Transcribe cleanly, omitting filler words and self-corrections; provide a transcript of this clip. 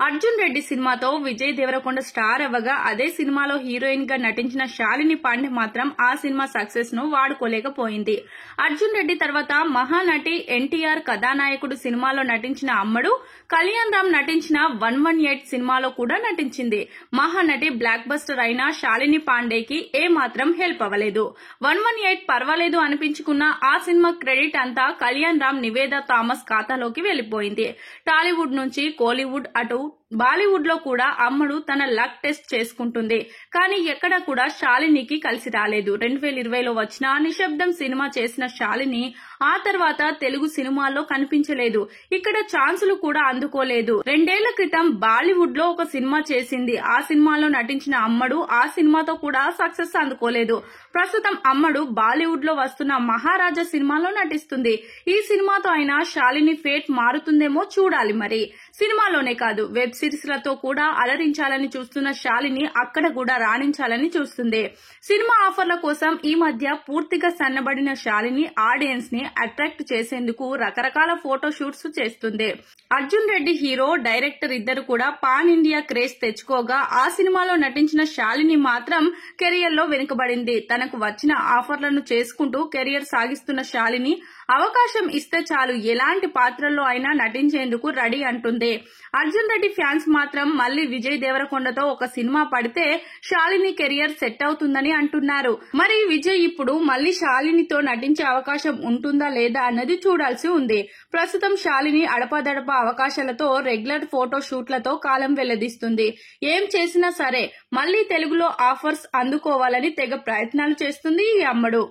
అర్జున్ రెడ్డి సినిమాతో విజయ్ దేవరకొండ స్టార్ అవ్వగా అదే సినిమాలో హీరోయిన్ గా నటించిన శాలిని పాండే మాత్రం ఆ సినిమా సక్సెస్ ను వాడుకోలేకపోయింది. అర్జున్ రెడ్డి తర్వాత మహానటి ఎన్టీఆర్ కథానాయకుడు సినిమాలో నటించిన అమ్మడు, కళ్యాణ్ రామ్ నటించిన 118 సినిమాలో కూడా నటించింది. మహానటి బ్లాక్ బస్టర్ అయిన శాలిని పాండేకి ఏ మాత్రం హెల్ప్ అవ్వలేదు. 118 పర్వాలేదు అనిపించుకున్న ఆ సినిమా క్రెడిట్ అంతా కళ్యాణ్ రామ్, నివేదా థామస్ ఖాతాలోకి వెళ్లిపోయింది. టాలీవుడ్ నుంచి కోలీవుడ్ అటు బాలీవుడ్ లో కూడా అమ్మడు తన లక్ టెస్ట్ చేసుకుంటుంది. కానీ ఎక్కడా కూడా శాలినికి కలిసి రాలేదు. 2020లో వచ్చిన నిశ్శబ్దం సినిమా చేసిన శాలిని ఆ తర్వాత తెలుగు సినిమాల్లో కనిపించలేదు. ఇక్కడ ఛాన్సులు కూడా అందుకోలేదు. 2 ఏళ్ల క్రితం బాలీవుడ్ లో ఒక సినిమా చేసింది. ఆ సినిమాలో నటించిన అమ్మడు ఆ సినిమాతో కూడా సక్సెస్ అందుకోలేదు. ప్రస్తుతం అమ్మడు బాలీవుడ్ లో వస్తున్న మహారాజా సినిమాలో నటిస్తుంది. ఈ సినిమాతో అయినా శాలిని ఫేట్ మారుతుందేమో చూడాలి. మరి సినిమాలోనే కాదు, వెబ్ సిరీస్ లతో కూడా అలరించాలని చూస్తున్న శాలిని అక్కడ కూడా రాణించాలని చూస్తుంది. సినిమా ఆఫర్ల కోసం ఈ మధ్య పూర్తిగా సన్నబడిన శాలిని ఆడియన్స్ ని అట్రాక్ట్ చేసేందుకు రకరకాల ఫోటో షూట్స్ చేస్తుంది. అర్జున్ రెడ్డి హీరో, డైరెక్టర్ ఇద్దరు కూడా పాన్ ఇండియా క్రేజ్ తెచ్చుకోగా ఆ సినిమాలో నటించిన శాలిని మాత్రం కెరియర్ లో వెనుకబడింది. తనకు వచ్చిన ఆఫర్లను చేసుకుంటూ కెరియర్ సాగిస్తున్న శాలిని అవకాశం ఇస్తే చాలు ఎలాంటి పాత్రల్లో అయినా నటించేందుకు రెడీ అంటుంది. అర్జున్ రెడ్డి ఫ్యాన్స్ మాత్రం మళ్లీ విజయ్ దేవరకొండతో ఒక సినిమా పడితే శాలిని కెరియర్ సెట్ అవుతుందని అంటున్నారు. మరి విజయ్ ఇప్పుడు మళ్లీ శాలినితో నటించే అవకాశం ఉంటుందా లేదా అన్నది చూడాల్సి ఉంది. ప్రస్తుతం శాలిని అడపాదడపా అవకాశాలతో రెగ్యులర్ ఫోటో షూట్లతో కాలం వెల్లదీస్తుంది. ఏం చేసినా సరే మళ్లీ తెలుగులో ఆఫర్స్ అందుకోవాలని తెగ ప్రయత్నాలు చేస్తుంది ఈ అమ్మడు.